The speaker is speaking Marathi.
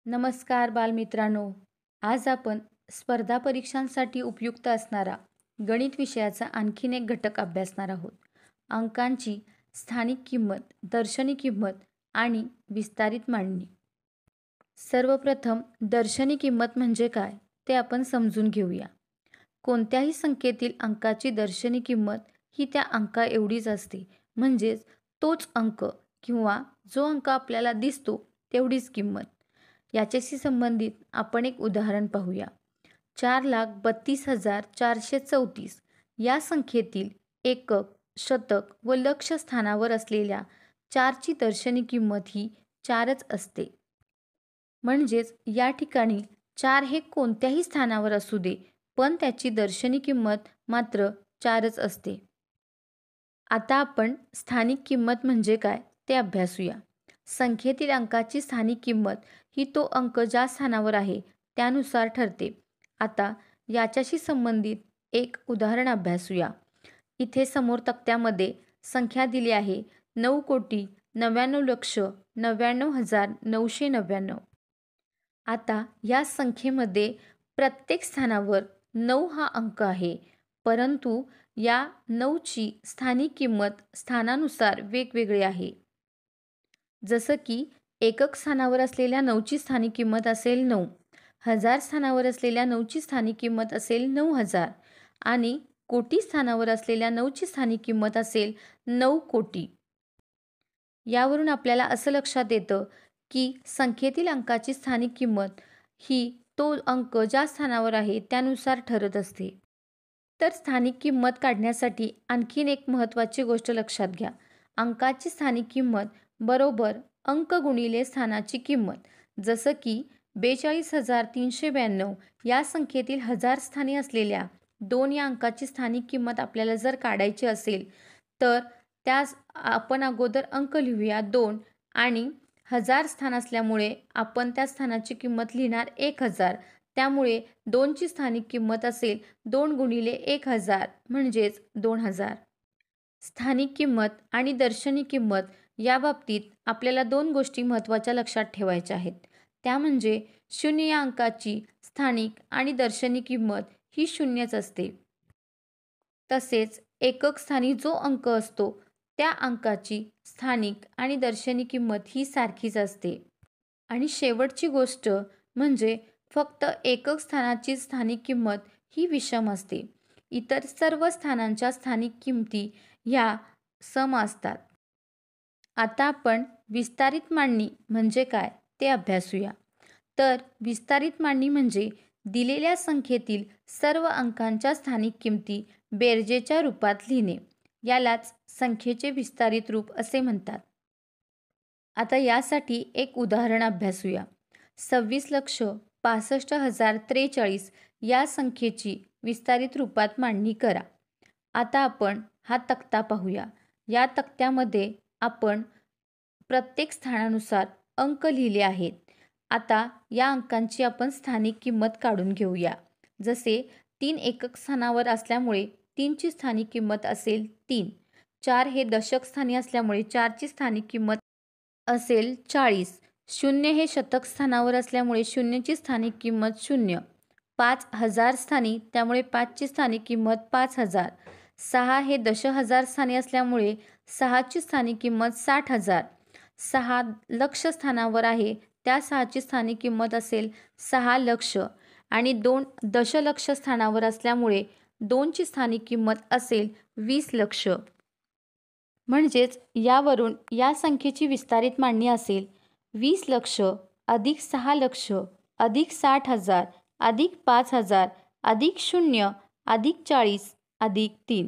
नमस्कार बालमित्रांनो. आज आपण स्पर्धा परीक्षांसाठी उपयुक्त असणारा गणित विषयाचा आणखीन एक घटक अभ्यासणार आहोत. अंकांची स्थानिक किंमत, दर्शनी किंमत आणि विस्तारित मांडणी. सर्वप्रथम दर्शनी किंमत म्हणजे काय ते आपण समजून घेऊया. कोणत्याही संख्येतील अंकाची दर्शनी किंमत ही त्या अंका एवढीच असते, म्हणजेच तोच अंक किंवा जो अंक आपल्याला दिसतो तेवढीच किंमत. याच्याशी संबंधित आपण एक उदाहरण पाहूया. 4,32,434 या संख्येतील एकक, शतक व लक्ष स्थानावर असलेल्या 4ची दर्शनी किंमत ही 4च असते. म्हणजेच या ठिकाणी 4 हे कोणत्याही स्थानावर असू दे, पण त्याची दर्शनी किंमत मात्र 4च असते. आता आपण स्थानिक किंमत म्हणजे काय ते अभ्यासूया. संख्येतील अंकाची स्थानिक किंमत ही तो अंक ज्या स्थानावर आहे त्यानुसार ठरते. आता याच्याशी संबंधित एक उदाहरण अभ्यासूया. इथे समोर तक्त्यामध्ये संख्या दिली आहे 9,99,99,999. आता या संख्येमध्ये प्रत्येक स्थानावर 9 हा अंक आहे, परंतु या 9ची स्थानिक किंमत स्थानानुसार वेगवेगळी आहे. जसं की एकक स्थानावर असलेल्या 9ची स्थानिक किंमत असेल 9, हजार स्थानावर असलेल्या 9ची स्थानिक किंमत असेल 9,000 आणि कोटी स्थानावर असलेल्या 9ची स्थानिक किंमत असेल 9 कोटी. यावरून आपल्याला असं लक्षात येतं की संख्येतील अंकाची स्थानिक किंमत ही तो अंक ज्या स्थानावर आहे त्यानुसार ठरत असते. तर स्थानिक किंमत काढण्यासाठी आणखीन एक महत्त्वाची गोष्ट लक्षात घ्या. अंकाची स्थानिक किंमत बरोबर अंक गुणिले स्थानाची किंमत. जसं की 42,392 या संख्येतील हजार स्थानी असलेल्या 2 या अंकाची स्थानिक किंमत आपल्याला जर काढायची असेल तर त्यास आपण अगोदर अंक लिहूया 2 आणि हजार स्थान असल्यामुळे आपण त्या स्थानाची किंमत लिहिणार 1000. त्यामुळे 2ची स्थानिक किंमत असेल 2 गुणिले 1000 म्हणजेच 2000. स्थानिक किंमत आणि दर्शनी किंमत या बाबतीत आपल्याला 2 गोष्टी महत्त्वाच्या लक्षात ठेवायच्या आहेत. त्या म्हणजे 0 या अंकाची स्थानिक आणि दर्शनी किंमत ही 0च असते. तसेच एकक स्थानी जो अंक असतो त्या अंकाची स्थानिक आणि दर्शनी किंमत ही सारखीच असते. आणि शेवटची गोष्ट म्हणजे फक्त एकक स्थानाची स्थानिक किंमत ही विषम असते. इतर सर्व स्थानांच्या स्थानिक किंमती ह्या सम असतात. आता आपण विस्तारित मांडणी म्हणजे काय ते अभ्यासूया. तर विस्तारित मांडणी म्हणजे दिलेल्या संख्येतील सर्व अंकांच्या स्थानिक किंमती बेरजेच्या रूपात लिहिणे. यालाच संख्येचे विस्तारित रूप असे म्हणतात. आता यासाठी एक उदाहरण अभ्यासूया. 26,65,043 या संख्येची विस्तारित रूपात मांडणी करा. आता आपण हा तक्ता पाहूया. या तक्त्यामध्ये आपण प्रत्येक स्थानानुसार अंक लिहिले आहेत. आता या अंकांची आपण स्थानिक किंमत काढून घेऊया. जसे 3 एकक स्थानावर असल्यामुळे 3ची स्थानिक किंमत असेल 3. 4 हे दशक स्थानी असल्यामुळे 4ची स्थानिक किंमत असेल 40. 0 हे शतक स्थानावर असल्यामुळे 0ची स्थानिक किंमत 0. 5 हजार स्थानी त्यामुळे 5ची स्थानिक किंमत 5000. 6 हे दशहजार स्थानी असल्यामुळे 6ची स्थानिक किंमत 60,000. 6 लक्ष स्थानावर आहे त्या 6ची स्थानिक किंमत असेल 6 लक्ष आणि 2 दशलक्ष स्थानावर असल्यामुळे 2ची स्थानिक किंमत असेल 20 लक्ष. म्हणजेच यावरून या संख्येची विस्तारित मांडणी असेल 20 लक्ष अधिक 6 लक्ष अधिक 60,000 अधिक 5000 अधिक 0 अधिक 40 अधिक 3.